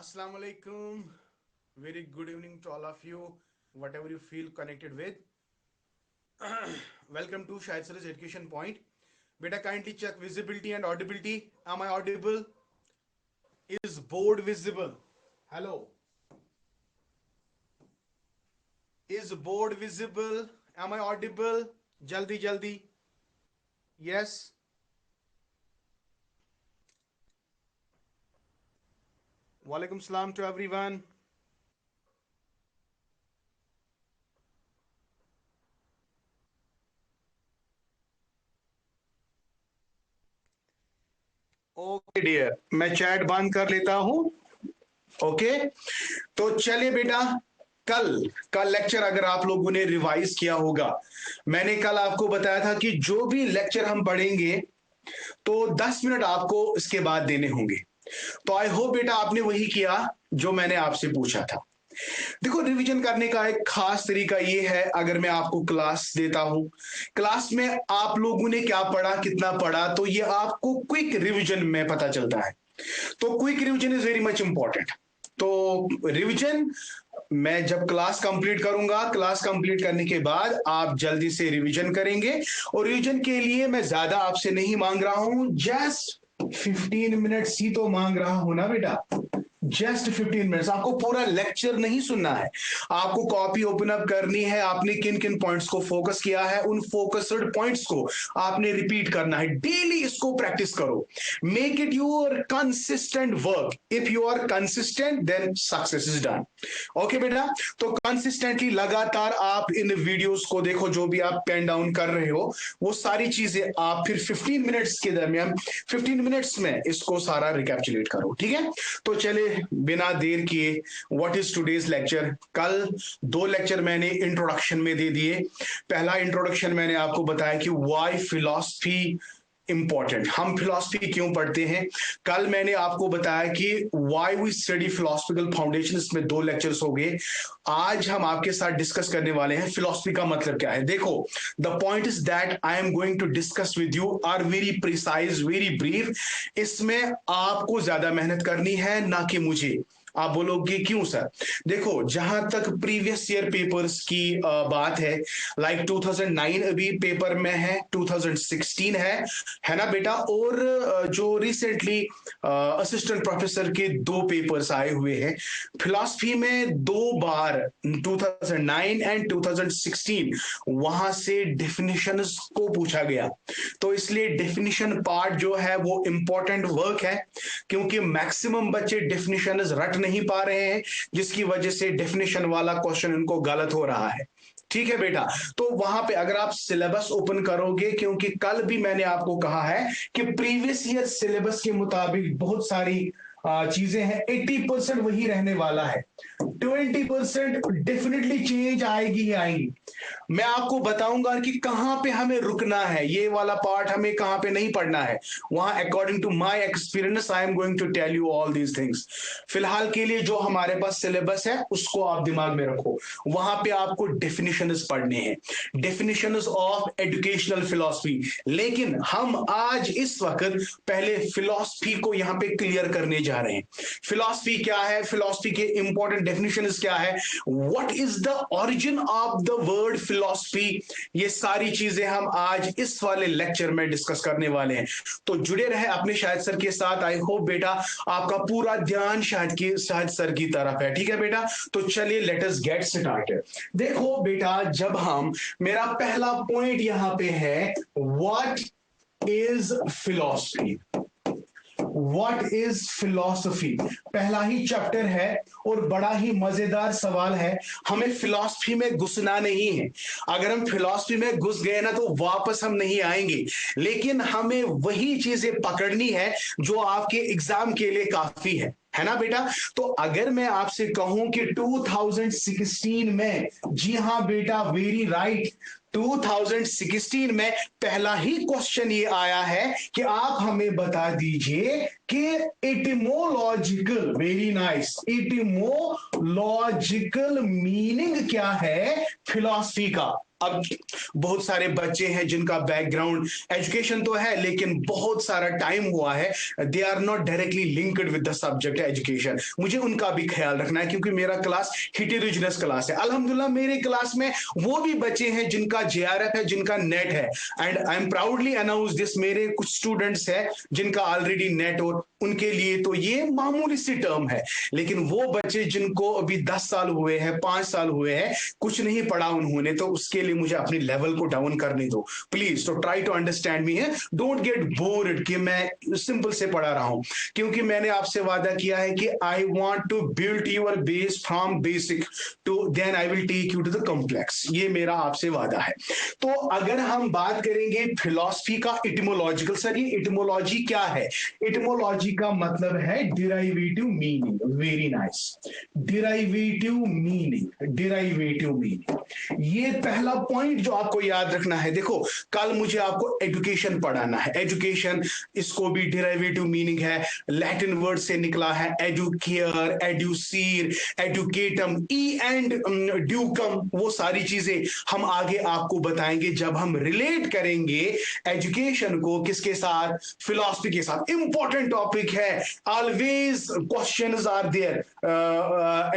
Assalamu alaikum. Very good evening to all of you, whatever you feel connected with. Welcome to Shahid Sir's Education Point. Beta, kindly check visibility and audibility. Am I audible? Is board visible? Hello. Is board visible? Am I audible? Jaldi, jaldi. Yes. Walaikum salam to everyone. Okay dear, मैं chat बंद कर लेता हूं. Okay, तो चलिए बेटा, कल का लेक्चर अगर आप लोगों ने रिवाइज किया होगा, मैंने कल आपको बताया था कि जो भी लेक्चर हम पढ़ेंगे तो 10 मिनट आपको इसके बाद देने होंगे. तो आई होप बेटा आपने वही किया जो मैंने आपसे पूछा था. देखो, रिवीजन करने का एक खास तरीका ये है, अगर मैं आपको क्लास देता हूं, क्लास में आप लोगों ने क्या पढ़ा, कितना पढ़ा, तो ये आपको क्विक रिवीजन में पता चलता है. तो quick revision is very much important. तो रिवीजन मैं जब क्लास कंप्लीट करूंगा, क्लास कंप्लीट करने के बाद आप जल्दी से रिवीजन करेंगे. और रिवीजन के लिए मैं ज्यादा आपसे नहीं मांग रहा हूं, जस्ट 15 मिनट्स ही तो मांग रहा हूं ना बेटा. Just 15 minutes. आपको पूरा लेक्चर नहीं सुनना है, आपको कॉपी ओपन अप करनी है. आपने किन किन पॉइंट्स को फोकस किया है, उन फोकस्ड पॉइंट्स को आपने रिपीट करना है. डेली इसको प्रैक्टिस करो. Make it your consistent work. If you are consistent then success is done. Okay बेटा, तो कंसिस्टेंटली लगातार आप इन वीडियोस को देखो, जो भी आप पेन डाउन कर रहे हो वो सारी चीजें आप फिर 15 मिनट्स के दरमियान 15 मिनट्स में इसको सारा रिकैप्चुलेट करो. ठीक है, तो चले बिना देर किए, व्हाट इज टुडेज लेक्चर. कल दो लेक्चर मैंने इंट्रोडक्शन में दे दिए. पहला इंट्रोडक्शन मैंने आपको बताया कि व्हाई फिलॉसफी इंपॉर्टेंट, हम फिलॉसफी क्यों पढ़ते हैं. कल मैंने आपको बताया कि why we study philosophical foundation, इसमें दो लेक्चर्स हो गए. आज हम आपके साथ डिस्कस करने वाले हैं फिलॉसफी का मतलब क्या है. देखो, the point is that I am going to discuss with you are very precise, very brief. इसमें आपको ज्यादा मेहनत करनी है, ना कि मुझे. आप बोलोगे क्यों सर. देखो, जहां तक प्रीवियस ईयर पेपर्स की बात है, लाइक 2009 अभी पेपर में है, 2016 है ना बेटा. और जो रिसेंटली असिस्टेंट प्रोफेसर के दो पेपर्स आए हुए हैं फिलॉसफी में, दो बार 2009 एंड 2016 वहां से डेफिनेशंस को पूछा गया. तो इसलिए डेफिनेशन पार्ट जो है वो इंपॉर्टेंट वर्क है, क्योंकि मैक्सिमम बच्चे डेफिनेशंस रट नहीं पा रहे हैं, जिसकी वजह से डेफिनेशन वाला क्वेश्चन उनको गलत हो रहा है. ठीक है बेटा, तो वहां पे अगर आप सिलेबस ओपन करोगे, क्योंकि कल भी मैंने आपको कहा है कि प्रीवियस ईयर सिलेबस के मुताबिक बहुत सारी चीजें हैं, 80% वही रहने वाला है, 20% डेफिनेटली चेंज आएगी ही आएगी. मैं आपको बताऊंगा कि कहां पे हमें रुकना है, ये वाला पार्ट हमें कहां पे नहीं पढ़ना है. वहां according to my experience I am going to tell you all these things. फिलहाल के लिए जो हमारे पास सिलेबस है उसको आप दिमाग में रखो. वहां पे आपको डेफिनेशंस पढ़ने हैं, डेफिनेशंस ऑफ एजुकेशनल फिलॉसफी. लेकिन हम आज इस वक्त पहले फिलॉसफी को यहां पे क्लियर करने जा रहे हैं. फिलॉसफी क्या है, फिलॉसफी के इंपॉर्टेंट डेफिनेशंस क्या है, what is the origin of the word philosophy, ये सारी चीजें हम आज इस वाले लेक्चर में डिस्कस करने वाले हैं. तो जुड़े रहे अपने शाहिद सर के साथ. आई होप बेटा आपका पूरा ध्यान शाहिद सर की तरफ है. ठीक है बेटा, तो चलिए लेट अस गेट स्टार्टेड. देखो बेटा, जब हम, मेरा पहला पॉइंट यहां पे है, what is philosophy. What is philosophy पहला ही चैप्टर है और बड़ा ही मजेदार सवाल है. हमें फिलॉसफी में घुसना नहीं है. अगर हम फिलॉसफी में घुस गए ना तो वापस हम नहीं आएंगे. लेकिन हमें वही चीजें पकड़नी है जो आपके एग्जाम के लिए काफी है ना बेटा. तो अगर मैं आपसे कहूं कि 2016 में, जी हां बेटा, वेरी राइट, 2016 में पहला ही क्वेश्चन ये आया है कि आप हमें बता दीजिए कि एटिमोलॉजिकल, वेरी नाइस, एटिमोलॉजिकल मीनिंग क्या है फिलॉसफी का. अब बहुत सारे बच्चे हैं जिनका बैकग्राउंड एजुकेशन तो है लेकिन बहुत सारा टाइम हुआ है, they are not directly linked with the subject education. मुझे उनका भी ख्याल रखना है क्योंकि मेरा क्लास हिटेरोजेनस क्लास है। अल्हम्दुलिल्लाह मेरे क्लास में वो भी बच्चे हैं जिनका जेआरएफ है, जिनका नेट है, and I am proudly announce this. मेरे कुछ स्टूडेंट्स हैं जिनका ऑलरेडी नेट, और उनके लिए तो ये मामूली सी टर्म है। लेकिन वो बच्चे जिनको अभी 10 साल हुए हैं, 5 साल हुए हैं, कुछ नहीं पढ़ा उन्होंने, तो उसके लिए मुझे अपनी लेवल को डाउन करने दो प्लीज। तो ट्राई टू अंडरस्टैंड मी है, डोंट गेट बोर्ड कि मैं सिंपल से पढ़ा रहा हूं, क्योंकि मैंने आपसे वादा किया है कि I want to build your base from basic to then I will take you to the complex. ये मेरा आपसे वादा है। तो अगर हम बात करेंगे फिलॉसफी का इटिमोलॉजिकल, सर ये इटिमोलॉजी क्या है? इटिमोलॉजी का मतलब है derivative meaning. Very nice, derivative meaning, derivative meaning. ये पहला पॉइंट जो आपको याद रखना है। देखो कल मुझे आपको एजुकेशन पढ़ाना है, एजुकेशन इसको भी डिराइवेटिव मीनिंग है, लैटिन वर्ड से निकला है, एडुकेयर, एडुसीर, एडुकेटम, ई एंड ड्यूकम। वो सारी चीजें हम आगे आपको बताएंगे जब हम रिलेट करेंगे एजुकेशन को किसके साथ? फिलॉसफी के साथ। इंपॉर्टेंट टॉपिक है, always questions are there,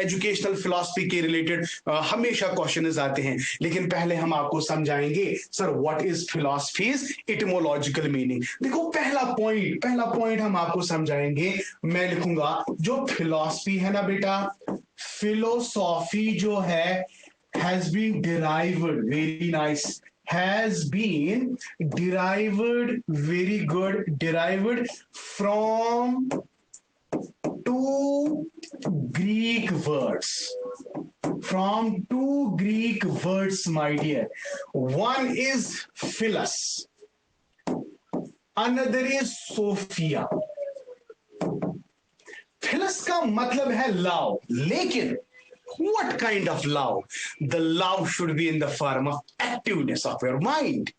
educational philosophy के रिलेटेड हमेशा क्वेश्चंस आते हैं। लेकिन पहले हम आपको समझाएंगे sir what is philosophy's etymological meaning. देखो पहला पॉइंट हम आपको समझाएंगे। मैं लिखूंगा जो फिलॉसफी है ना बेटा, फिलोसॉफी जो है has been derived, very nice, has been derived, very good, derived from two Greek words, from two Greek words, my dear. One is philos, another is sophia. philos का मतलब है love, लेकिन what kind of love? The love should be in the form of activeness of your mind.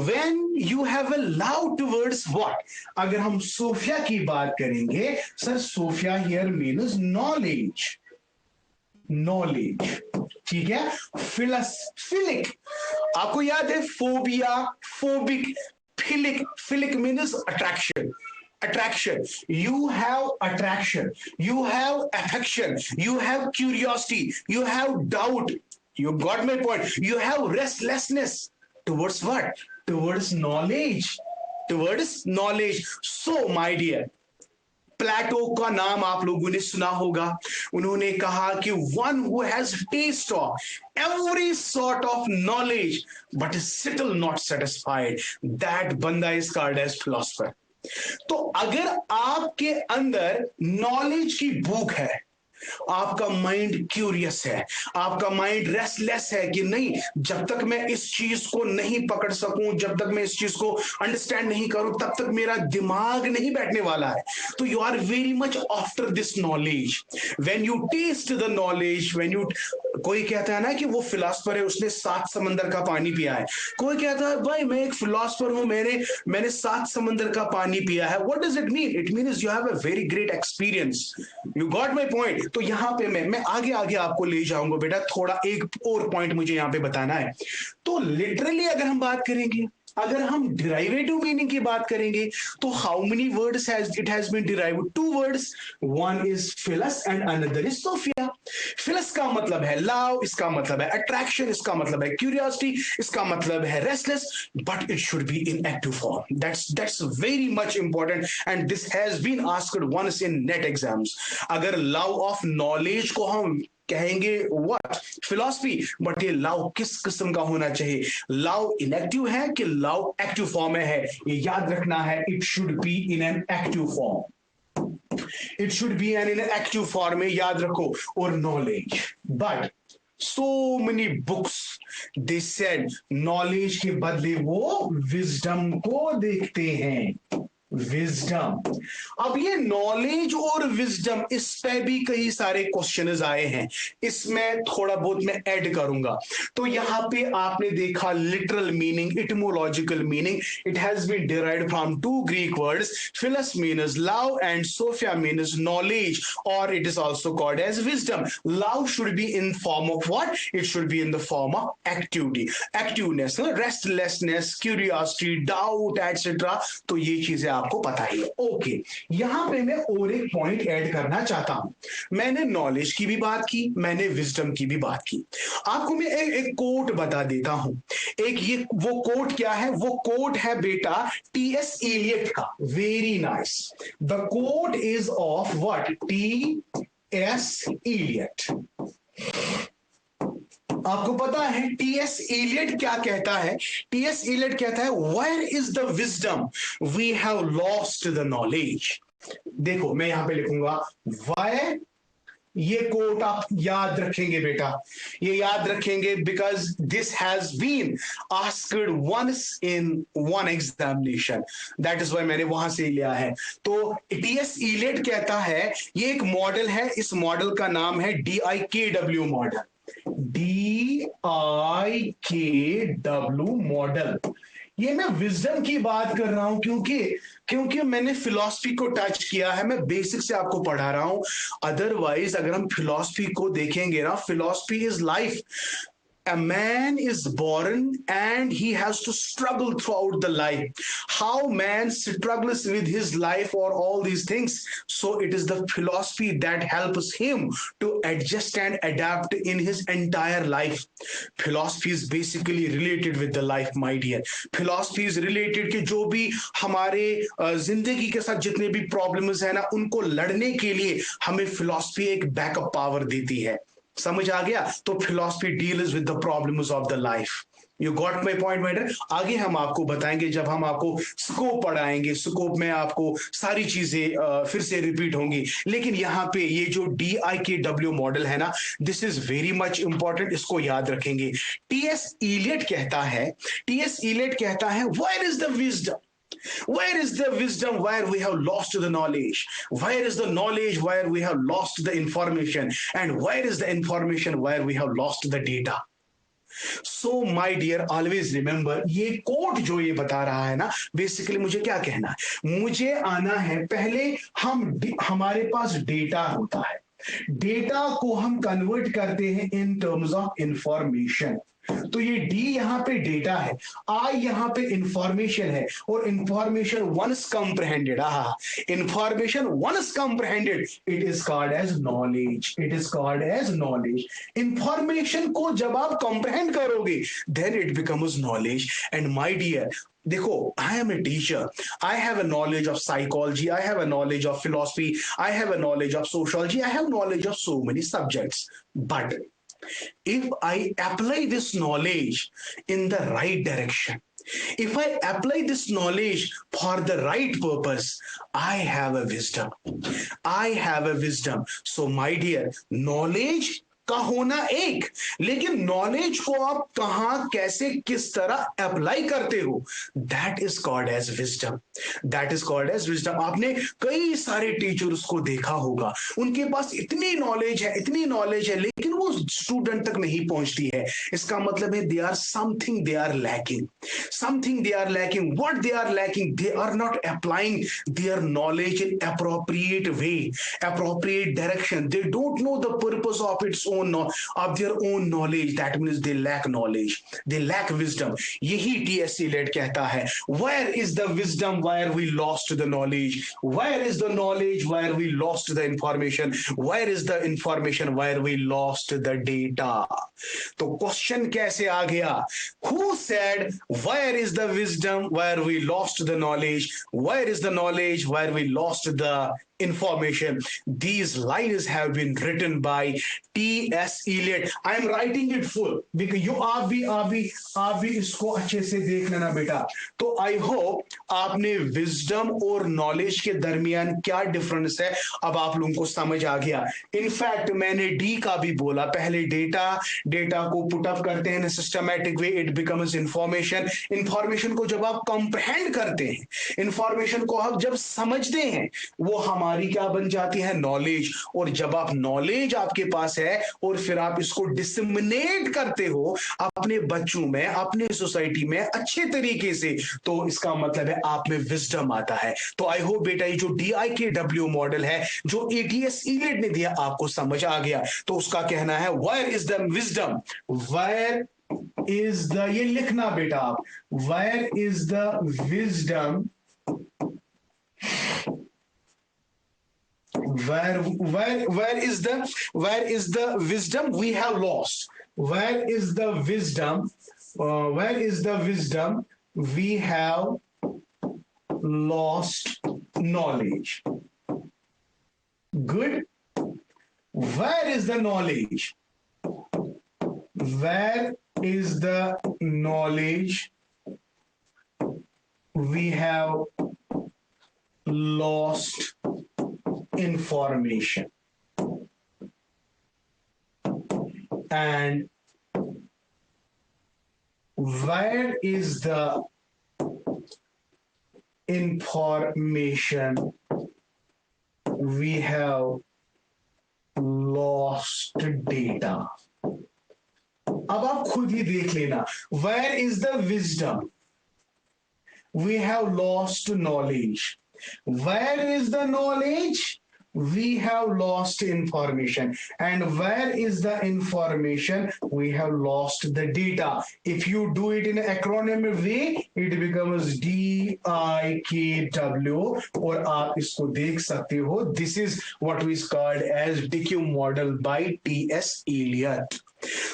When you have a love towards what? अगर हम Sophia की बात करेंगे, sir sophia here means knowledge, knowledge, ठीक है। Philic, आपको याद है phobia, phobic, philic, philic means attraction, attraction. You have attraction, you have affection, you have curiosity, you have doubt. You got my point. You have restlessness towards what? Towards knowledge, towards knowledge. So my dear, प्लेटो का नाम आप लोगों ने सुना होगा। उन्होंने कहा कि one who has taste of every sort of knowledge but is still not satisfied, that बंदा इज कॉल्ड एज फिलोसफर। तो अगर आपके अंदर नॉलेज की भूख है, आपका माइंड क्यूरियस है, आपका माइंड रेस्टलेस है कि नहीं, जब तक मैं इस चीज को नहीं पकड़ सकूं, जब तक मैं इस चीज को अंडरस्टैंड नहीं करूं, तब तक मेरा दिमाग नहीं बैठने वाला है, तो you are very much after this knowledge. When you taste the knowledge, when you, कोई कहता है ना कि वो फिलोसफर है, उसने 7 समंदर का पानी पिया है। कोई कहता है भाई मैं एक फिलोसफर हूं, मैंने 7 समंदर का पानी पिया है। What does it mean? It means you have a very great experience. You got my point. तो यहां पे मैं आगे आगे आपको ले जाऊंगा बेटा, थोड़ा एक और पॉइंट मुझे यहां पे बताना है। तो लिटरली अगर हम बात करेंगे, अगर हम डिराइवेटिव मीनिंग की बात करेंगे, तो how many words it has been derived? 2 words, one is philos and another is sophia. Philos का मतलब है लव, इसका मतलब है अट्रैक्शन, इसका मतलब है क्यूरियोसिटी, इसका मतलब है restless, but it should be in active form. That's very much important and this has been asked once in NET exams. अगर लव ऑफ नॉलेज को हम कहेंगे व्हाट? फिलॉसफी, बट ये लव किस किस्म का होना चाहिए? लव इनएक्टिव है कि लव एक्टिव फॉर्म में है? ये याद रखना है, it should be in an active form, it should be an in active form में, याद रखो। और knowledge, but so many books they said knowledge के बदले वो विजडम को देखते हैं, विजडम। अब ये नॉलेज और विजडम, इस पे भी कई सारे क्वेश्चंस आए हैं, इसमें थोड़ा बहुत मैं ऐड करूंगा। तो यहां पे आपने देखा literal meaning, etymological meaning, it has been derived from two Greek words, philos means love and sophia means knowledge, और it is also called as wisdom. Love should be in form of what? It should be in the form of activity, activeness, restlessness, curiosity, doubt etcetera. तो ये चीजें आपको पता ही है। Okay, यहां पे मैं और एक पॉइंट ऐड करना चाहता हूं। मैंने नॉलेज की भी बात की, मैंने विजडम की भी बात की। आपको मैं एक कोट बता देता हूं। एक ये वो कोट क्या है? वो कोट है बेटा टीएस इलियट का। Very nice. The quote is of what? T S Eliot. आपको पता है टीएस इलियट क्या कहता है? टीएस इलियट कहता है, where is the wisdom we have lost the knowledge. देखो मैं यहां पे लिखूंगा वाई। ये कोट आप याद रखेंगे बेटा, ये याद रखेंगे, because this has been asked once in one examination, that is why मैंने वहां से लिया है। तो टीएस इलियट कहता है, ये एक मॉडल है, इस मॉडल का नाम है DIKW मॉडल। DIKW model. ये मैं विजडम की बात कर रहा हूं क्योंकि मैंने फिलॉसफी को टच किया है, मैं बेसिक से आपको पढ़ा रहा हूं। अदरवाइज अगर हम फिलॉसफी को देखेंगे ना, philosophy is life. A man is born and he has to struggle throughout the life. How man struggles with his life or all these things. So it is the philosophy that helps him to adjust and adapt in his entire life. Philosophy is basically related with the life, my dear. Philosophy is related कि जो भी हमारे जिंदगी के साथ जितने भी problems है ना, उनको लड़ने के लिए हमें फिलॉसफी एक बैकअप पावर देती है। समझ आ गया? तो philosophy deals with the problems of the life. You got my point matter? आगे हम आपको बताएंगे जब हम आपको स्कोप पढ़ाएंगे, स्कोप में आपको सारी चीजें फिर से रिपीट होंगी। लेकिन यहाँ पे ये जो DIKW मॉडल है ना, this is very much important, इसको याद रखेंगे। टीएस इलियट कहता है, where is the wisdom? Where is the wisdom where we have lost the knowledge? Where is the knowledge where we have lost the information? And where is the information where we have lost the data? So my dear, always remember, ये code जो ये बता रहा है ना, basically मुझे क्या कहना है? मुझे आना है, पहले हमारे पास डेटा होता है, डेटा को हम कन्वर्ट करते हैं इन टर्म्स ऑफ इंफॉर्मेशन। तो ये डी यहां पे डेटा है, आई यहां पे इंफॉर्मेशन है, और information once comprehended, information once comprehended, it is called as knowledge. It is called as knowledge. Information को जब आप कंप्रहेंड करोगे, then it becomes knowledge. And my dear, देखो, I am a teacher, I have a knowledge of psychology, I have a knowledge of philosophy, I have a knowledge of sociology, I have knowledge of so many subjects, but if I apply this knowledge in the right direction, if I apply this knowledge for the right purpose, I have a wisdom. I have a wisdom. So my dear, knowledge का होना एक, लेकिन knowledge को आप कहां, कैसे, किस तरह अप्लाई करते हो, that is called as wisdom. That is called as wisdom. आपने कई सारे टीचर्स को देखा होगा, उनके पास इतनी नॉलेज है, लेकिन वो स्टूडेंट तक नहीं पहुंचती है। इसका मतलब है they are something, they are lacking, something they are lacking. What they are lacking? They are not applying their knowledge in appropriate way, appropriate direction. They don't know the purpose of its own, of their own knowledge. That means they lack knowledge, they lack wisdom. यही TS Eliot कहता है, where is the wisdom where we lost the knowledge? Where is the knowledge where we lost the information? Where is the information where we lost the data? तो question कैसे आ गया? Who said where is the wisdom where we lost the knowledge? Where is the knowledge where we lost the information. These lines have been written by T.S. Eliot. I am writing it full because you आप भी इसको अच्छे से देख लेना बेटा. तो I hope आपने विजडम और नॉलेज के दरमियान क्या डिफरेंस है अब आप लोगों को समझ आ गया. इनफैक्ट मैंने डी का भी बोला, पहले डेटा को पुट अप करते हैं systematic way, it becomes information. Information को जब आप कंप्रहेंड करते हैं, इंफॉर्मेशन को आप जब समझते हैं, वो हमारी क्या बन जाती है, नॉलेज. और जब आप नॉलेज आपके पास है और फिर आप इसको डिसमिनेट करते हो अपने बच्चों में, अपने सोसाइटी में अच्छे तरीके से, तो इसका मतलब है आप में विजडम आता है. तो आई होप बेटा ये जो DIKW मॉडल है जो ATS Eliot ने दिया आपको समझ आ गया. तो उसका कहना है where is the wisdom, where is the, ये लिखना बेटा आप, where is the wisdom, where is the wisdom we have lost, where is the wisdom, where is the wisdom we have lost knowledge. Good. Where is the knowledge, where is the knowledge we have lost information, and where is the information we have lost data. अब आप खुद ही देख लेना, where is the wisdom we have lost knowledge, where is the knowledge we have lost information, and where is the information we have lost the data. If you do it in an acronym way, it becomes DIKW, और आप इसको देख सकते हो. This is what is called as DIKW model by T.S. Eliot.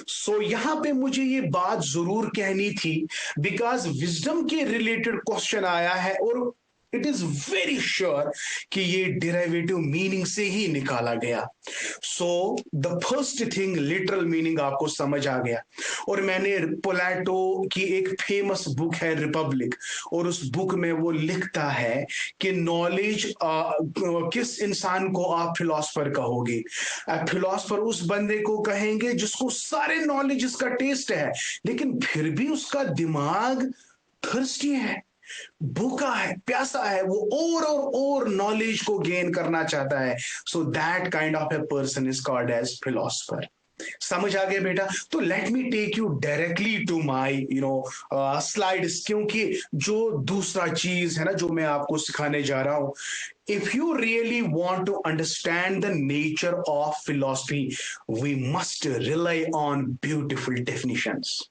So यहां पे मुझे ये बात जरूर कहनी थी बिकॉज विजडम के रिलेटेड क्वेश्चन आया है और इट इज वेरी श्योर कि ये डिराइवेटिव मीनिंग से ही निकाला गया. So the first thing, literal meaning आपको समझ आ गया. और मैंने प्लेटो की एक फेमस बुक है रिपब्लिक, और उस बुक में वो लिखता है कि नॉलेज किस इंसान को आप फिलोसफर कहोगे. फिलोसफर उस बंदे को कहेंगे जिसको सारे नॉलेज का टेस्ट है, लेकिन फिर भी उसका दिमाग थर्स्टी है, भूखा है, प्यासा है, वो और नॉलेज को गेन करना चाहता है. So that kind of a person is called as philosopher. समझ आ गया बेटा. तो let me take you directly to my slides, क्योंकि जो दूसरा चीज है ना जो मैं आपको सिखाने जा रहा हूं, if you really want to understand the nature of philosophy, we must rely on beautiful definitions.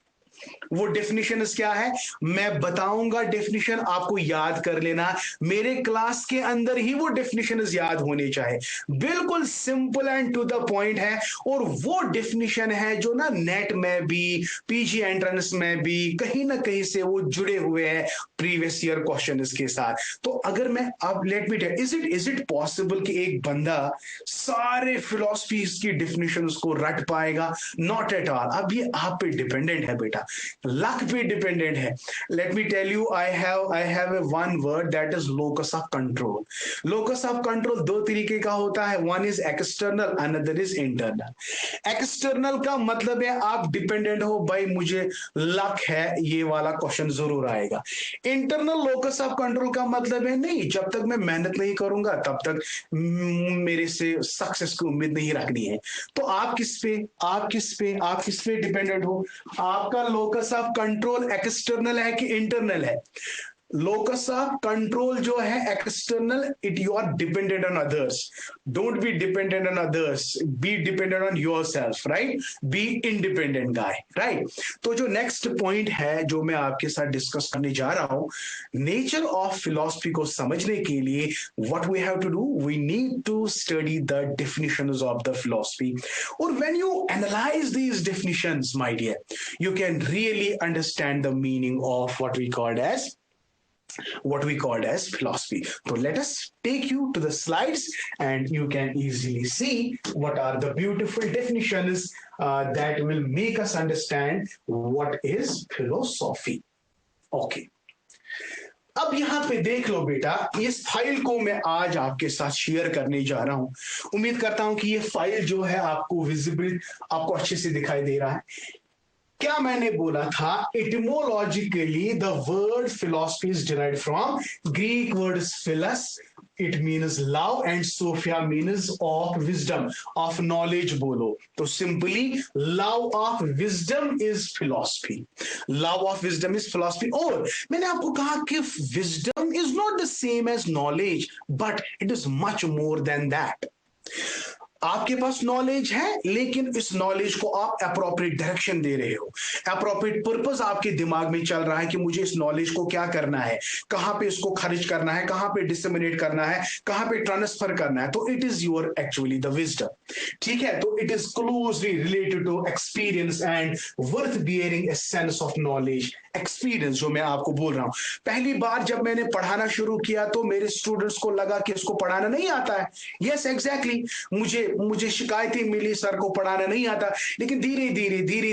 वो डेफिनेशन क्या है मैं बताऊंगा, डेफिनेशन आपको याद कर लेना. मेरे क्लास के अंदर ही वो डेफिनेशन याद होने चाहिए. बिल्कुल simple and to the point है, और वो डेफिनेशन है जो ना नेट में भी, पीजी एंट्रेंस में भी कहीं ना कहीं से वो जुड़े हुए हैं प्रीवियस ईयर क्वेश्चन के साथ. तो अगर मैं अब let me tell, is it possible कि एक बंदा सारे फिलॉसफी की डेफिनेशन को रट पाएगा? Not at all. अब ये आप पे डिपेंडेंट है बेटा, लक पे डिपेंडेंट है. Let me tell you, I have a one word that is locus of control. Locus of control दो तरीके का होता है, one is external, another is internal. External का मतलब है आप डिपेंडेंट हो, भाई मुझे लक है, ये वाला क्वेश्चन जरूर आएगा. इंटरनल लोकस ऑफ कंट्रोल का मतलब है नहीं, जब तक मैं मेहनत नहीं करूंगा तब तक मेरे से सक्सेस की उम्मीद नहीं रखनी है. तो आप किस पे डिपेंडेंट हो? आपका लोकस ऑफ कंट्रोल एक्सटर्नल है कि इंटरनल है? लोकस ऑफ कंट्रोल जो है external, it you are dependent on others. Don't be dependent on others, be dependent on yourself, right? Be independent guy, right? तो जो नेक्स्ट पॉइंट है जो मैं आपके साथ डिस्कस करने जा रहा हूं, नेचर ऑफ फिलॉसफी को समझने के लिए what we have to do, we need to study the definitions of the philosophy. और when you analyse these definitions my dear, you can really understand the meaning of what we called as what we called as philosophy. So let us take you to the slides and you can easily see what are the beautiful definitions that will make us understand what is philosophy. Okay. अब यहाँ पे देख लो बेटा, इस file को मैं आज आपके साथ शेयर करने जा रहा हूं। उम्मीद करता हूं कि ये फाइल जो है आपको विजिबल, आपको अच्छे से दिखाई दे रहा है। क्या मैंने बोला था, etymologically the word philosophy is derived from Greek word philos, it means love, and sophia means of wisdom, of knowledge बोलो तो simply love of wisdom is philosophy, love of wisdom is philosophy। और मैंने आपको कहा कि wisdom is not the same as knowledge, but it is much more than that। आपके पास knowledge है, लेकिन इस नॉलेज को आप अप्रोप्रिएट डायरेक्शन दे रहे हो, अप्रोप्रिएट पर्पस आपके दिमाग में चल रहा है कि मुझे इस नॉलेज को क्या करना है, कहां पे इसको खर्च करना है, कहां पे डिसमिनेट करना है, कहां पे ट्रांसफर करना है। तो it is your actually the wisdom. ठीक है, तो it is closely related to experience and worth bearing a sense of knowledge. Experience जो मैं आपको बोल रहा हूं, पहली बार जब मैंने पढ़ाना शुरू किया तो मेरे स्टूडेंट्स को लगा कि इसको पढ़ाना नहीं आता है। यस एग्जैक्टली, मुझे शिकायतें मिली, सर को पढ़ाना नहीं आता, लेकिन धीरे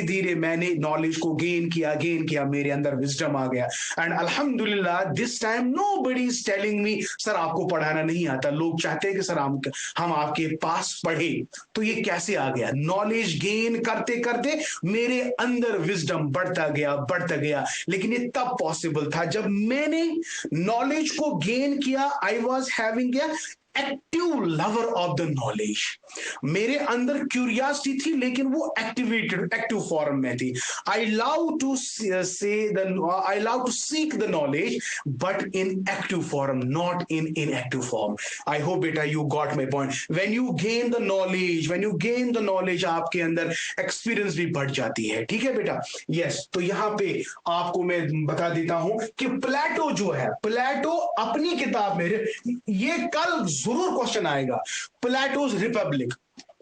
धीरे मैंने नॉलेज को गेन किया, मेरे अंदर विजडम आ गया। एंड अल्हम्दुलिल्लाह this time nobody is telling me sir आपको पढ़ाना नहीं आता। लोग चाहते हैं कि सर हम आपके पास पढ़े। तो ये कैसे आ गया? नॉलेज गेन करते करते मेरे अंदर विजडम बढ़ता गया। लेकिन ये तब पॉसिबल था जब मैंने नॉलेज को गेन किया। I was having a active lover of the knowledge. मेरे अंदर क्यूरियोसिटी थी, लेकिन वो एक्टिव फॉर्म में थी। I love to seek the knowledge, but in active form, not in inactive form. I hope बेटा you got my point. When you gain the knowledge आपके अंदर एक्सपीरियंस भी बढ़ जाती है। ठीक है बेटा, यस। तो यहां पे आपको मैं बता देता हूं कि प्लेटो जो है, प्लेटो अपनी किताब में, ये कल जरूर क्वेश्चन आएगा, प्लेटोज रिपब्लिक,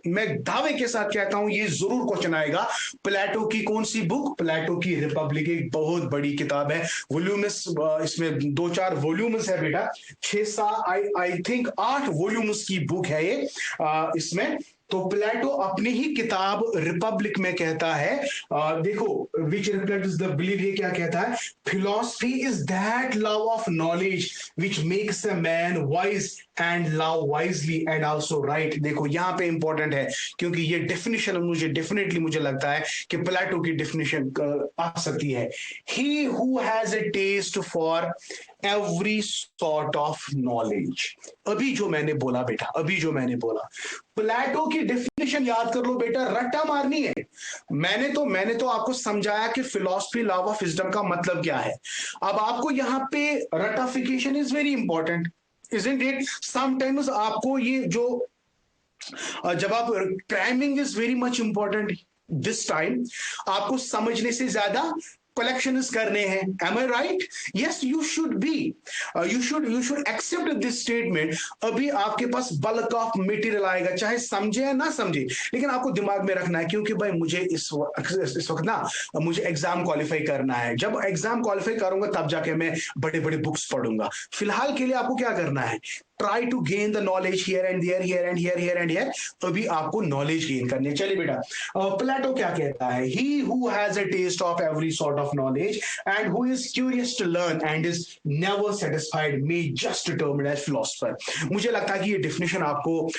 मैं दावे के साथ कहता हूं ये जरूर क्वेश्चन आएगा। प्लेटो की कौन सी बुक? प्लेटो की रिपब्लिक, एक बहुत बड़ी किताब है, वॉल्यूम्स, इसमें 2-4 वॉल्यूम्स है बेटा, 6-7 आई थिंक 8 वॉल्यूम्स की बुक है ये। इसमें तो प्लेटो अपनी ही किताब रिपब्लिक में कहता है, देखो, विच रिफ्लेक्ट्स द बिलीव, ये क्या कहता है? Philosophy is that love of knowledge which makes a man wise and love wisely and also right. देखो यहां पे इंपॉर्टेंट है, क्योंकि ये डेफिनेशन मुझे लगता है कि प्लेटो की डेफिनेशन आ सकती है। He who has a taste for every sort of knowledge. अभी जो मैंने बोला बेटा, प्लेटो की डेफिनेशन याद कर लो बेटा, रट्टा मारनी है। मैंने तो आपको समझाया कि फिलॉसफी, लव ऑफ विजडम का मतलब क्या है। अब आपको यहां पे ratification is very important, isn't it? Sometimes आपको ये जो जब आप cramming is very much important this time, आपको समझने से ज्यादा कलेक्शंस करने हैं। Am I right? Yes, you should accept this statement. अभी आपके पास बल्क ऑफ मटेरियल आएगा, चाहे समझे या ना समझे, लेकिन आपको दिमाग में रखना है, क्योंकि भाई मुझे इस वक्त ना मुझे एग्जाम क्वालिफाई करना है। जब एग्जाम क्वालिफाई करूंगा तब जाके मैं बड़े बड़े बुक्स पढ़ूंगा। फिलहाल के लिए आपको क्या करना है? Try to gain the knowledge here and here. अभी आपको नॉलेज गेन करनी है। चलिए बेटा, प्लेटो क्या कहता है? He who has a taste of every sort of knowledge and who is curious to learn and is never satisfied may just termed as philosopher. मुझे लगता है कि ये डेफिनेशन आपको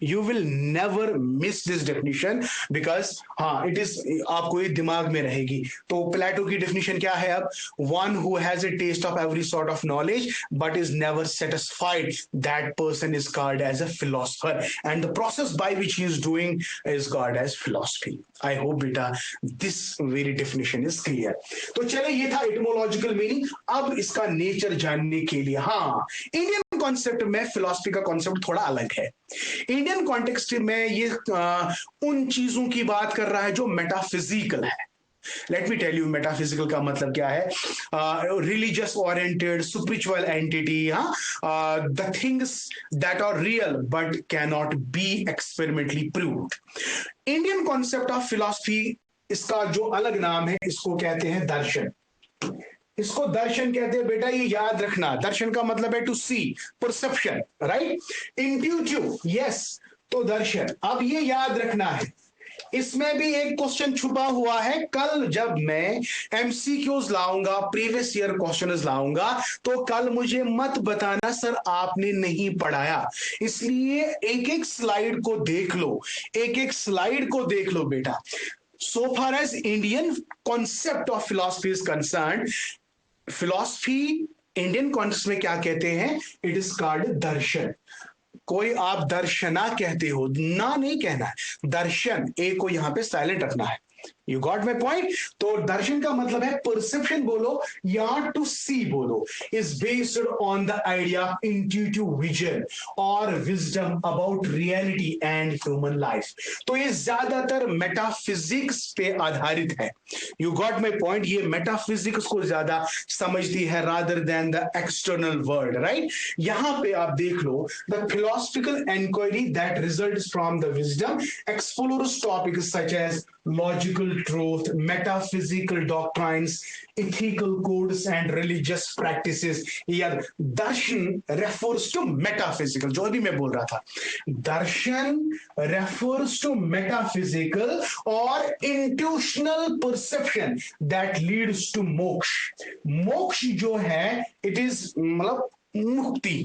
you will never miss this definition because हाँ it is आपको ये दिमाग में रहेगी। तो प्लेटो की डेफिनेशन क्या है? अब one who has a taste of every sort of knowledge but is never satisfied, that person is called as a philosopher and the process by which he is doing is called as philosophy. I hope बेटा this very definition is clear। तो चले, ये था एटिमोलॉजिकल meaning. अब इसका nature जानने के लिए, हाँ, इंडियन कॉन्सेप्ट में फिलॉसफी का कॉन्सेप्ट थोड़ा अलग है। इंडियन कॉन्टेक्स्ट में ये उन चीजों की बात कर रहा है जो मेटाफिजिकल है। Let me tell you metaphysical का मतलब क्या है। Religious oriented spiritual entity, the things that are real but can not be experimentally proved. Indian concept of philosophy, इसका जो अलग नाम है, इसको कहते हैं दर्शन। इसको दर्शन कहते हैं बेटा, ये याद रखना। दर्शन का मतलब है to see, perception, right. Intuitive, yes, तो दर्शन। अब ये याद रखना है, इसमें भी एक क्वेश्चन छुपा हुआ है। कल जब मैं एमसीक्यूज लाऊंगा, प्रीवियस ईयर क्वेश्चंस लाऊंगा, तो कल मुझे मत बताना सर आपने नहीं पढ़ाया। इसलिए एक एक स्लाइड को देख लो, एक एक स्लाइड को देख लो बेटा। So far as Indian concept of philosophy is concerned, philosophy Indian context में क्या कहते हैं? इट इज कॉल्ड दर्शन। कोई आप दर्शना कहते हो, ना नहीं कहना है, दर्शन, ए को यहां पे साइलेंट रखना है। You got my point? तो दर्शन का मतलब है परसेप्शन बोलो या टू सी बोलो, is based on the idea of intuitive vision और wisdom about reality and human life. तो ये ज्यादातर मेटाफिजिक्स पे आधारित है। You got my point? ये मेटाफिजिक्स को ज्यादा समझती है rather than the external world, right. यहां पे आप देख लो, the philosophical inquiry that results from the wisdom explores topics such as logical truth, metaphysical doctrines, ethical codes and religious practices। यार, दर्शन refers to metaphysical, जो अभी मैं बोल रहा था, दर्शन refers to metaphysical और intuitional perception that leads to मोक्ष। मोक्ष जो है, it is मतलब मुक्ति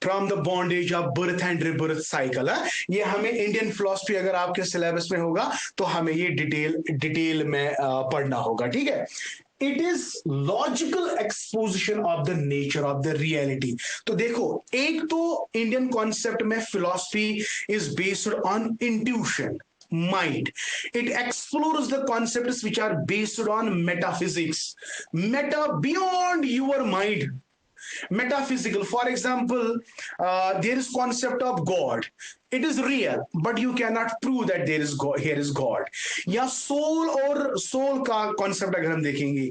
from the bondage of birth and rebirth cycle. ये हमें इंडियन फिलोसफी अगर आपके सिलेबस में होगा तो हमें ये डिटेल में पढ़ना होगा, ठीक है। It is logical exposition of the nature of the reality. तो देखो, एक तो इंडियन कॉन्सेप्ट में philosophy is based on intuition, mind. It explores the concepts which are based on metaphysics, meta, beyond your mind, metaphysical. For example, there is concept of God. It is real, but you cannot prove that there is God, here is God. या soul और soul का concept अगर हम देखेंगे,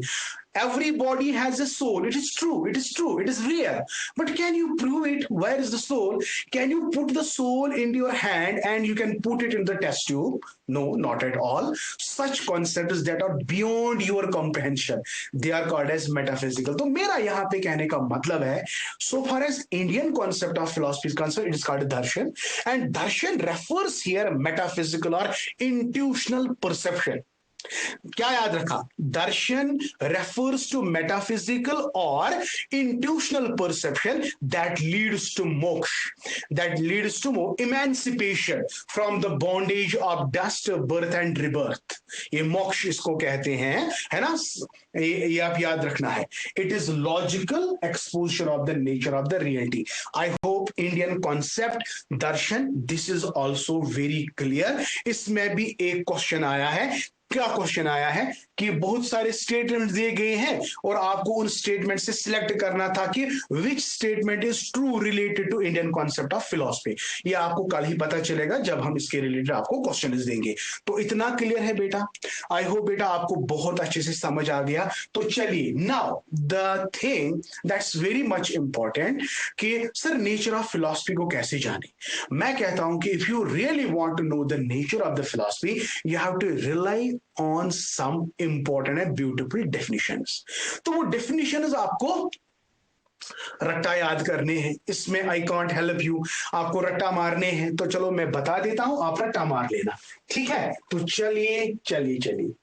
everybody has a soul. It is true, it is true, it is real, but can you prove it? Where is the soul? Can you put the soul into your hand and you can put it in the test tube? No, not at all. Such concepts that are beyond your comprehension, they are called as metaphysical. तो मेरा यहाँ पे कहने का मतलब है, so far as Indian concept of philosophy is concerned, it is called darshan, and darshan refers here metaphysical or intuitional perception। क्या याद रखा? दर्शन रेफर्स टू मेटाफिजिकल और intuitional perception that leads to moksha, that leads to emancipation from the bondage of dust, birth and rebirth. ये मोक्ष इसको कहते हैं, है ना। ये आप याद रखना है। It is logical exposure of the nature of the reality. I hope Indian concept Darshan, this is also very clear. इसमें भी एक क्वेश्चन आया है। क्या क्वेश्चन आया है कि बहुत सारे स्टेटमेंट दिए गए हैं और आपको उन स्टेटमेंट से सिलेक्ट करना था कि which statement is true related to Indian concept of philosophy. ये आपको कल ही पता चलेगा जब हम इसके रिलेटेड आपको क्वेश्चन देंगे। तो इतना क्लियर है बेटा? आई होप बेटा आपको बहुत अच्छे से समझ आ गया। तो चलिए, now the thing that's very much important कि सर नेचर ऑफ फिलॉसफी को कैसे जाने। मैं कहता हूं कि if you really want to know the nature of the philosophy, you have to rely on some important and beautiful definitions। तो वो definitions आपको रट्टा याद करने हैं। इसमें आई कांट हेल्प यू, आपको रट्टा मारने हैं। तो चलो मैं बता देता हूं, आप रट्टा मार लेना, ठीक है। तो चलिए चलिए चलिए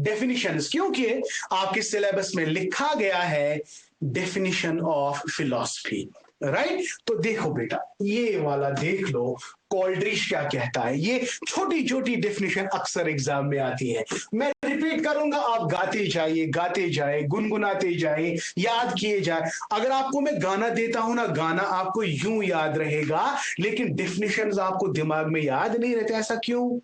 डेफिनेशंस, क्योंकि आपके सिलेबस में लिखा गया है डेफिनेशन ऑफ फिलॉसफी, राइट। तो देखो बेटा, ये वाला देख लो, कॉल्ड्रिच क्या कहता है। ये छोटी छोटी डेफिनेशन अक्सर एग्जाम में आती है। मैं रिपीट करूंगा, आप गाते जाइए, गाते जाए, गुनगुनाते जाए, याद किए जाए। अगर आपको मैं गाना देता हूं ना, गाना आपको यूं याद रहेगा, लेकिन डेफिनेशंस आपको दिमाग में याद नहीं रहते। ऐसा क्यों?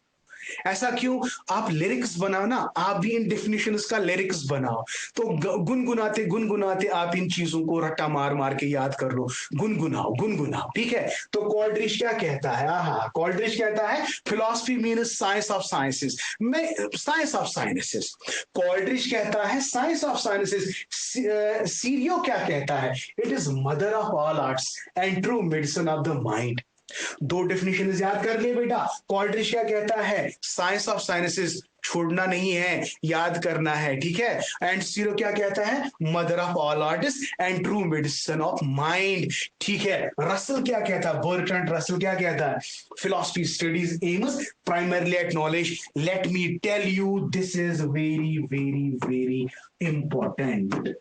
ऐसा क्यों? आप लिरिक्स बनाओ ना, आप भी इन डेफिनेशंस का लिरिक्स बनाओ। तो गुनगुनाते गुनगुनाते आप इन चीजों को रट्टा मार मार के याद कर लो, गुनगुनाओ गुनगुनाओ, ठीक है। तो कॉल्ड्रिच क्या कहता है? हाँ, कॉल्ड्रिच कहता है philosophy means science of sciences. मैं साइंस ऑफ साइंसेस, कॉल्ड्रिच कहता है साइंस ऑफ साइंसेस। सीरियो क्या कहता है? It is mother of all arts and true medicine of the mind. दो डेफिनेशन याद कर लिए बेटा। कॉल्ड्रिच क्या कहता है, साइंस ऑफ साइंसेस, छोड़ना नहीं है, याद करना है, ठीक है। एंड सीरो क्या कहता है, mother of all arts and true medicine of mind, ठीक है। रसल क्या कहता है, बर्ट्रैंड रसल क्या कहता है, philosophy studies aims primarily at knowledge. Let me tell you this is very very very important.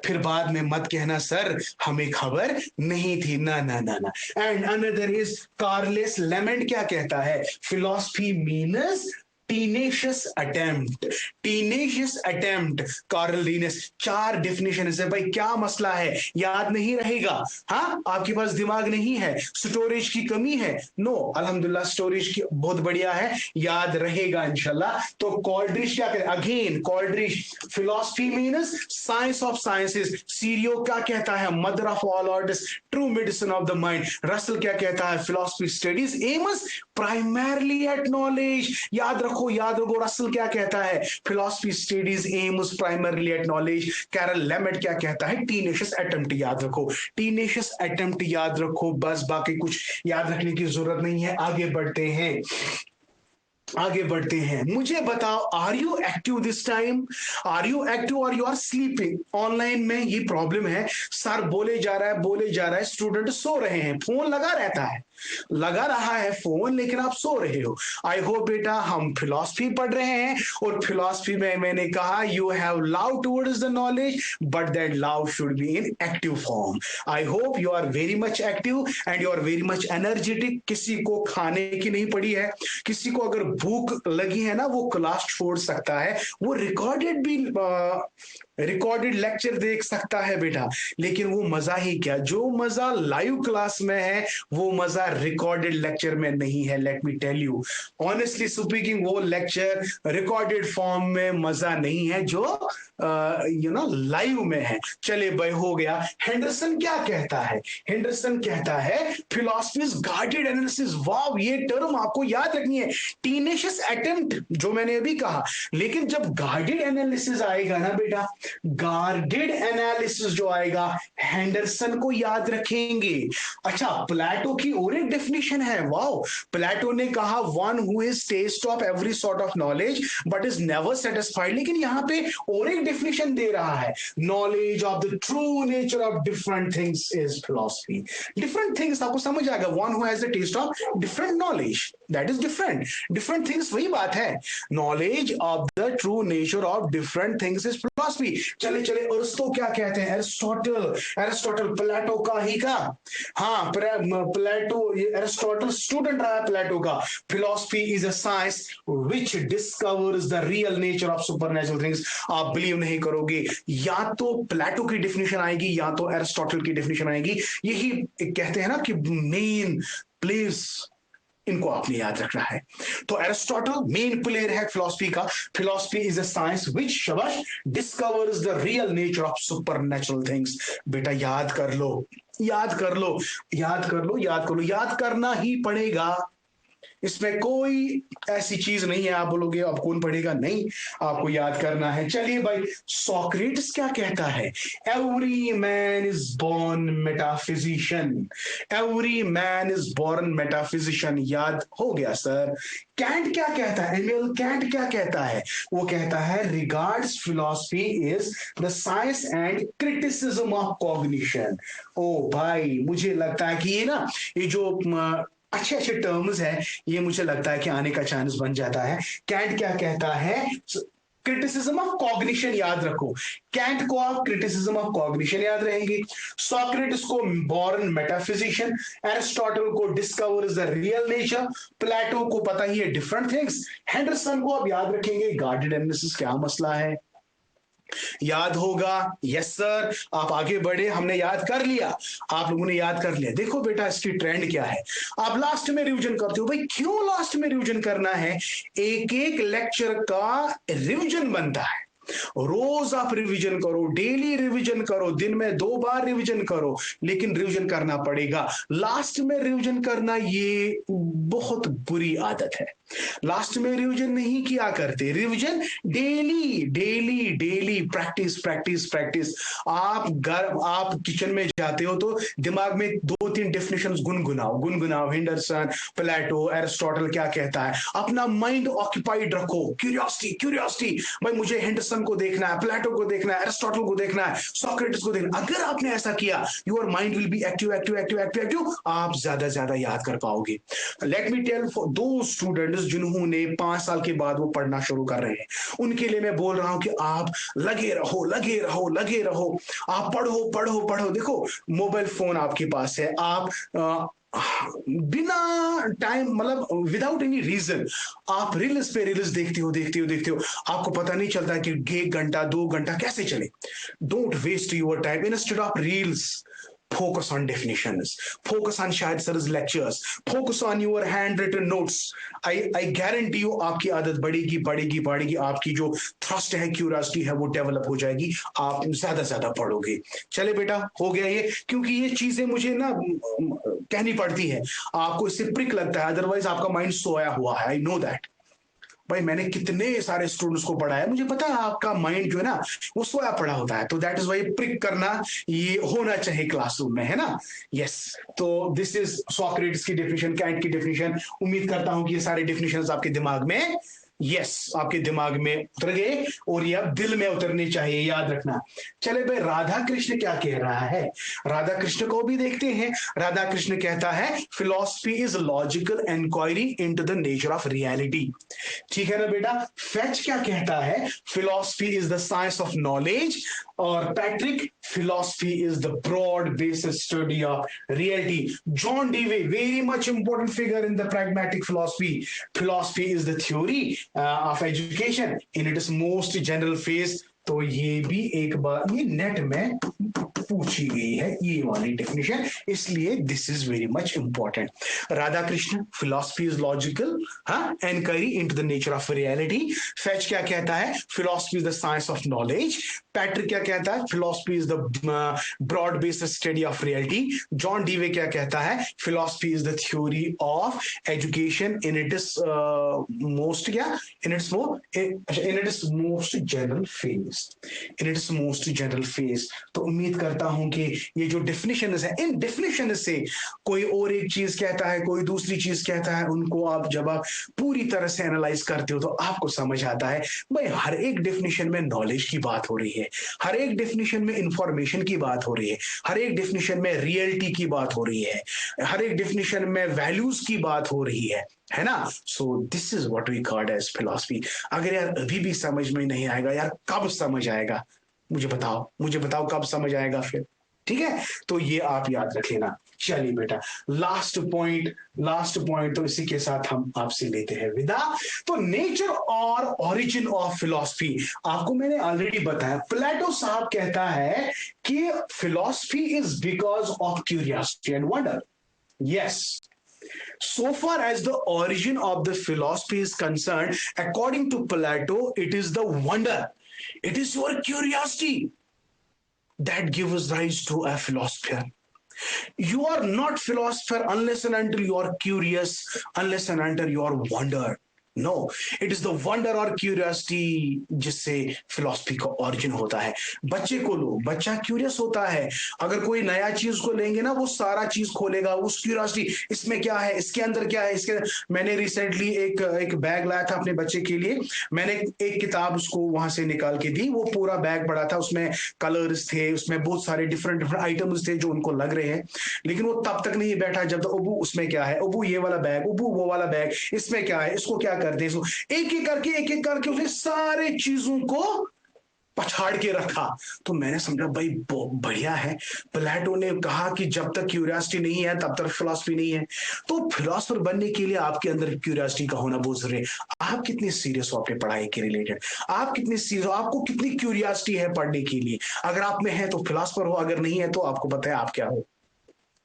फिर बाद में मत कहना सर हमें खबर नहीं थी, ना ना ना ना। And another is Corliss Lamont क्या कहता है, philosophy means tenacious attempt, tenacious attempt, Carl Linus. चार डेफिनेशन है भाई, क्या मसला है, याद नहीं रहेगा? हाँ, आपके पास दिमाग नहीं है, स्टोरेज की कमी है? नो, अल्हम्दुलिल्लाह स्टोरेज की बहुत बढ़िया है, याद रहेगा इंशाल्लाह। तो कॉल्ड्रिच क्या कहता है, again Coleridge, philosophy means science of sciences. Cicero क्या कहता है, mother of all arts, true medicine of the mind. Russell क्या कहता है, philosophy studies aims primarily at knowledge. याद रखो, याद रखो, रसल क्या कहता है, philosophy studies aims primarily at knowledge. Corliss Lamont क्या कहता है, टीनेशियस अटेम्प्ट। याद रखो, टीनेशियस अटेम्प्ट याद रखो, बस बाकी कुछ याद रखने की जरूरत नहीं है। आगे बढ़ते हैं, आगे बढ़ते हैं। मुझे बताओ, are you active this time, are you active or you are sleeping? Online में ये प्रॉब्लम है, सर बोले जा रहा है, बोले जा रहा है, स्टूडेंट सो रहे हैं, फोन लगा रहता है, लगा रहा है फोन, लेकिन आप सो रहे हो। आई होप बेटा, हम फिलॉसफी पढ़ रहे हैं, और फिलॉसफी में मैंने कहा you have love towards the knowledge, but that love should be in active form. I hope you are very much active and you are very much energetic. किसी को खाने की नहीं पड़ी है, किसी को अगर भूख लगी है ना, वो क्लास छोड़ सकता है, वो रिकॉर्डेड भी रिकॉर्डेड लेक्चर देख सकता है बेटा। लेकिन वो मजा ही क्या, जो मजा लाइव क्लास में है वो मजा रिकॉर्डेड लेक्चर में नहीं है। Let me tell you honestly speaking, वो लेक्चर रिकॉर्डेड फॉर्म में मजा नहीं है जो लाइव में है। चले भाई, हो गया। हेंडरसन क्या कहता है, हेंडरसन कहता है फिलॉसफी इज गार्डेड एनालिसिस। वाव, ये टर्म आपको याद रखनी है, टीनेशियस अटेम्प्ट जो मैंने अभी कहा। लेकिन जब गार्डेड एनालिसिस आएगा ना बेटा, गार्डेड एनालिसिस जो आएगा, हेंडरसन को याद रखेंगे। अच्छा, प्लेटो की और एक डेफिनेशन है, वाओ। प्लेटो ने कहा one who is taste of every sort of knowledge but is never satisfied. लेकिन यहां पे और एक डेफिनेशन दे रहा है, knowledge of the true nature of different things is philosophy. Different things आपको समझ आएगा, one who has the taste of different knowledge, that is different. Different things वही बात है, knowledge of the true nature of different things is philosophy. चले चले, Aristo क्या कहते हैं, एरिस्टोटल, एरिस्टोटल प्लेटो का ही का, हाँ प्लेटो, ये एरिस्टोटल स्टूडेंट रहा है प्लेटो का। Philosophy is a science which discovers the real nature of supernatural things. आप बिलीव नहीं करोगे, या तो प्लेटो की डेफिनेशन आएगी या तो एरिस्टोटल की डेफिनेशन आएगी। यही कहते हैं ना कि मेन प्लेस, इनको आपने याद रखना है। तो एरिस्टोटल मेन प्लेयर है फिलॉसफी का। Philosophy is a science which शबाश discovers the real nature of supernatural things. बेटा याद कर लो, याद कर लो, याद कर लो, याद कर लो, याद करना ही पड़ेगा। इसमें कोई ऐसी चीज नहीं है आप बोलोगे अब कौन पढ़ेगा, नहीं, आपको याद करना है। चलिए भाई, सॉक्रेटिस क्या कहता है, every man is born metaphysician, every man is born metaphysician. याद हो गया सर। कैंट क्या कहता है, एमिल कैंट क्या कहता है, वो कहता है regards philosophy is the science and criticism of cognition. ओ भाई, मुझे लगता है कि ये ना, ये जो अच्छे अच्छे टर्म्स हैं, ये मुझे लगता है कि आने का चांस बन जाता है। कैंट क्या कहता है, क्रिटिसिज्म ऑफ कॉग्निशन याद रखो, कैंट को आप क्रिटिसिज्म ऑफ कॉग्निशन याद रहेंगे, सॉक्रेटिस को बॉर्न मेटाफिजिशियन, एरिस्टोटल को डिस्कवर्स द रियल नेचर, प्लेटो को पता ही है डिफरेंट थिंग्स, हेंडरसन को आप याद रखेंगे गार्डेड एनालिसिस। क्या मसला है, याद होगा? यस सर, आप आगे बढ़े, हमने याद कर लिया, आप लोगों ने याद कर लिया। देखो बेटा, इसकी ट्रेंड क्या है, आप लास्ट में रिवीजन करते हो। भाई क्यों लास्ट में रिवीजन करना है, एक एक लेक्चर का रिवीजन बनता है। रोज आप रिवीजन करो, डेली रिवीजन करो, दिन में 2 बार रिवीजन करो, लेकिन रिवीजन करना पड़ेगा। लास्ट में रिवीजन करना ये बहुत बुरी आदत है। लास्ट में रिवीजन नहीं किया करते, revision daily daily daily, practice practice practice. आप किचन में जाते हो तो दिमाग में 2-3 डेफिनेशंस गुनगुनाओ गुनगुनाओ, हेंडरसन, प्लेटो, एरिस्टोटल क्या कहता है। अपना माइंड ऑक्यूपाइड रखो, क्यूरियोसिटी क्यूरियोसिटी, भाई मुझे हेंडरसन को देखना है, प्लेटो को देखना है, एरिस्टोटल को देखना है, सोक्रेटिस को देखना है। अगर आपने ऐसा किया, your mind will be active active active active active, आप ज्यादा याद कर पाओगे। लेट मी टेल फॉर दो स्टूडेंट्स जिन्होंने 5 साल के बाद वो पढ़ना शुरू कर रहे हैं, उनके लिए मैं बोल रहा हूं कि आप लगे रहो लगे रहो लगे रहो, आप पढ़ो पढ़ो पढ़ो। देखो मोबाइल फोन आपके पास है, आप बिना टाइम मतलब विदाउट एनी रीजन आप रील्स पे रील्स देखते हो, आपको पता नहीं चलता कि 1 घंटा 2 घंटा कैसे चले। Don't waste your time, instead of reels focus on definitions, focus on Shahid sir's lectures, focus on your handwritten notes. I guarantee you आपकी आदत बढ़ेगी बढ़ेगी बढ़ेगी, आपकी जो थ्रस्ट है, क्यूरियोसिटी है, वो डेवलप हो जाएगी, आप ज्यादा पढ़ोगे। चले बेटा, हो गया ये, क्योंकि ये चीजें मुझे ना कहनी पड़ती है, आपको इससे प्रिक लगता है, अदरवाइज आपका माइंड सोया हुआ है। आई नो दैट भाई, मैंने कितने सारे स्टूडेंट्स को पढ़ाया, मुझे पता है आपका माइंड जो है ना वो सोया पड़ा होता है। तो दैट इज वाई प्रिक करना ये होना चाहिए क्लासरूम में, है ना। यस, तो दिस इज सोक्रेटिस की डेफिनेशन, कैंट की डेफिनेशन। उम्मीद करता हूं कि ये सारे डेफिनेशंस आपके दिमाग में, आपके दिमाग में उतर गए और ये अब दिल में उतरने चाहिए, याद रखना। चले भाई, राधा कृष्ण क्या कह रहा है, राधा कृष्ण को भी देखते हैं। राधा कृष्ण कहता है philosophy is logical inquiry into the nature of reality. ठीक है ना बेटा। फेच क्या कहता है, philosophy is the science of knowledge. और Patrick, philosophy is the broad based study of reality. John Dewey, very much important figure in the pragmatic philosophy. Philosophy is the theory of education in its most general phase. तो ये भी एक बार ये net में पूछी गई है ये वाली डेफिनेशन, इसलिए this is very much important. Radha Krishna, philosophy is logical enquiry into the nature of reality. Fichte क्या कहता है, philosophy is the science of knowledge. Patrick क्या कहता है, philosophy is the broad based study of reality. John Dewey क्या कहता है, philosophy is the theory of education in its most क्या in its most general phase, in its most general phase. तो उम्मीद करता हूं कि ये जो डेफिनेशन है, इन डेफिनेशन से कोई और एक चीज कहता है, कोई दूसरी चीज कहता है, उनको आप जब आप पूरी तरह से एनालाइज करते हो तो आपको समझ आता है भाई हर एक डेफिनेशन में नॉलेज की बात हो रही है, हर एक डेफिनेशन में इंफॉर्मेशन की बात हो रही है, हर एक डेफिनेशन में रियलिटी की बात हो रही है, हर एक डेफिनेशन में वैल्यूज की बात हो रही है ना। So this is what we called as philosophy. अगर यार अभी भी समझ में नहीं आएगा, यार कब समझ आएगा, मुझे बताओ कब समझ आएगा फिर। ठीक है, तो ये आप याद रख लेना। चलिए बेटा, लास्ट पॉइंट तो इसी के साथ हम आपसे लेते हैं विदा। तो नेचर और ओरिजिन ऑफ फिलॉसफी आपको मैंने ऑलरेडी बताया। प्लेटो साहब कहता है कि philosophy is because of curiosity and wonder. Yes, so far as the origin of the philosophy is concerned, according to Plato, it is the wonder, it is your curiosity that gives rise to a philosopher. You are not philosopher unless and until you are curious, unless and until you are wonder. No, it is the wonder और curiosity जिससे philosophy का origin होता है। बच्चे को लो, बच्चा curious होता है, अगर कोई नया चीज को लेंगे ना वो सारा चीज खोलेगा, उस क्यूरियोसिटी, इसमें क्या है, इसके अंदर क्या है, इसके। मैंने रिसेंटली एक बैग लाया था अपने बच्चे के लिए, मैंने एक किताब उसको वहां से निकाल के दी, वो पूरा बैग पड़ा था, उसमें कलर्स थे, उसमें बहुत सारे डिफरेंट आइटम्स थे जो उनको लग रहे हैं, लेकिन वो तब तक नहीं बैठा जब तक अबू उसमें क्या है, अबू ये वाला बैग, अबू वो वाला बैग, इसमें क्या है, इसको क्या करते हैं। एक एक करके उसने सारे चीजों को पछाड़ के रखा। तो मैंने समझा भाई बढ़िया है, प्लेटो ने कहा कि जब तक क्यूरियोसिटी नहीं है तब तक फिलॉसफी नहीं है। तो फिलॉसफर बनने के लिए आपके अंदर क्यूरियोसिटी का होना बहुत जरूरी है। आप कितने सीरियस हो अपने पढ़ाई के रिलेटेड, आप कितने सीरियस हो, आपको कितनी क्यूरियोसिटी है पढ़ने के लिए। अगर आप में है तो फिलॉसफर हो, अगर नहीं है तो आपको पता है आप क्या हो।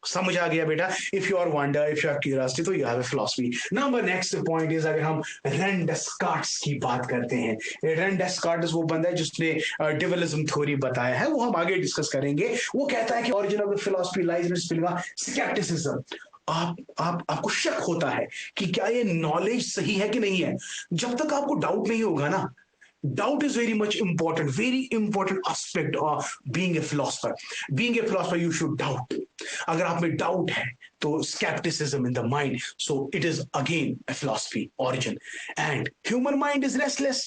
समझ आ गया बेटा? If you are wonder, if you are curiosity, तो you have a philosophy. Number next point is, अगर हम रेन डेस्कार्ट्स की बात करते हैं, रेन डेस्कार्ट्स वो बंदा है जिसने डिविलिज्म थ्योरी बताया है, वो हम आगे डिस्कस करेंगे। वो कहता है कि origin of the philosophy lies in scepticism. आपको शक होता है कि क्या ये नॉलेज सही है कि नहीं है। जब तक आपको डाउट नहीं होगा ना, doubt is very important aspect of being a philosopher. Being a philosopher, you should doubt. अगर आप में डाउट है तो skepticism in the mind, so it is again a philosophy origin. And human mind is restless.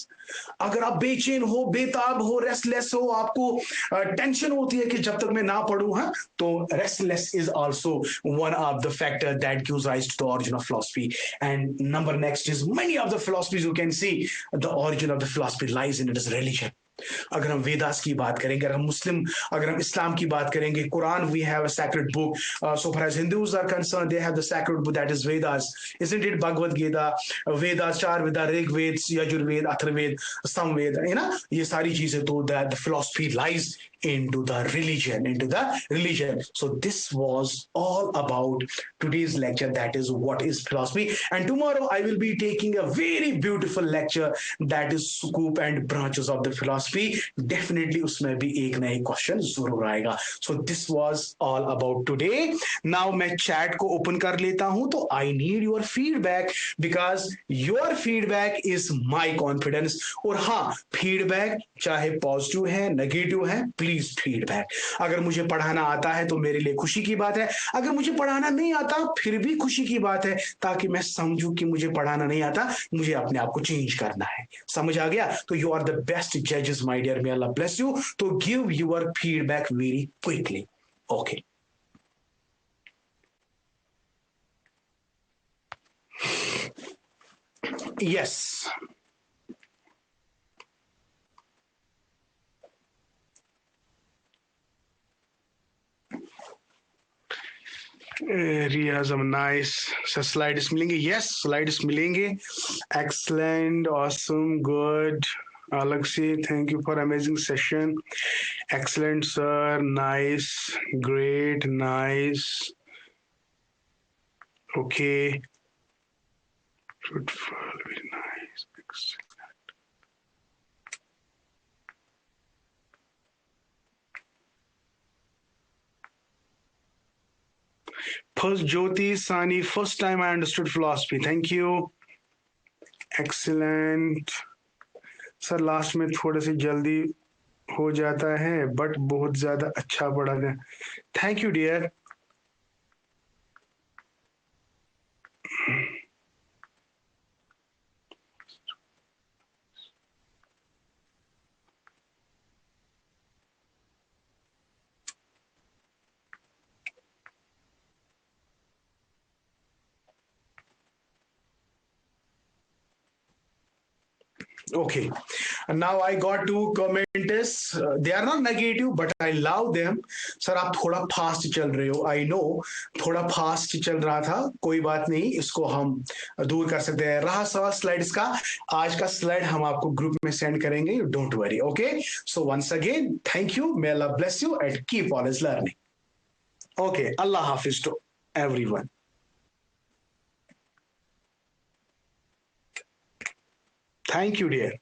अगर आप बेचैन हो, बेताब हो, रेस्टलेस हो, आपको टेंशन होती है कि जब तक मैं ना पढ़ूं, हाँ, तो restless is also one of the factor that gives rise to the origin of philosophy. And number next is many of the philosophies you can see the origin of the philosophy lies in it is religion. अगर हम वेदास की बात करेंगे, अगर हम इस्लाम की बात करेंगे, Quran, we have a sacred book. So for as Hindus are concerned, they have the sacred book that is Vedas, isn't it? Bhagavad Gita, Vedas, चार वेदा, ऋग्वेद, यजुर्वेद, अथर्ववेद, सामवेद, है ना, ये सारी चीजें। तो the philosophy lies into the religion. So this was all about today's lecture, that is what is philosophy. And tomorrow I will be taking a very beautiful lecture, that is scoop and branches of the philosophy. Definitely उसमें भी एक ना एक question जरूर आएगा। So this was all about today. Now मैं chat को open कर लेता हूं, तो I need your feedback because your feedback is my confidence. और हाँ, फीडबैक चाहे पॉजिटिव है, नेगेटिव है, प्लीज फीडबैक। अगर मुझे पढ़ाना आता है तो मेरे लिए खुशी की बात है, अगर मुझे पढ़ाना नहीं आता फिर भी खुशी की बात है, ताकि मैं समझूं कि मुझे पढ़ाना नहीं आता, मुझे अपने आप को चेंज करना है। समझ आ गया? तो यू आर द बेस्ट जजेस my dear, may Allah bless you. तो give your feedback very quickly. Okay, yes. रियाजम, नाइस सर। स्लाइड्स मिलेंगे? यस, स्लाइड्स मिलेंगे। Excellent, awesome, good. अलग से thank you for amazing session. Excellent sir, nice, great, nice, okay, very nice. First Jyoti Sani, first time I understood philosophy. Thank you. Excellent. Sir last में थोड़ा सी जल्दी हो जाता है but बहुत ज्यादा अच्छा पढ़ा गया। Thank you dear. Okay, now I got two comments. They are not negative, but I love them. Sir आप थोड़ा फास्ट चल रहे हो, आई नो, थोड़ा फास्ट चल रहा था, कोई बात नहीं, इसको हम दूर कर सकते हैं। रहा सवाल स्लाइड्स का, आज का स्लाइड हम आपको ग्रुप में सेंड करेंगे, you don't worry. Okay, so once again thank you, may Allah bless you and keep always learning. Okay, Allah हाफिज to everyone. Thank you dear.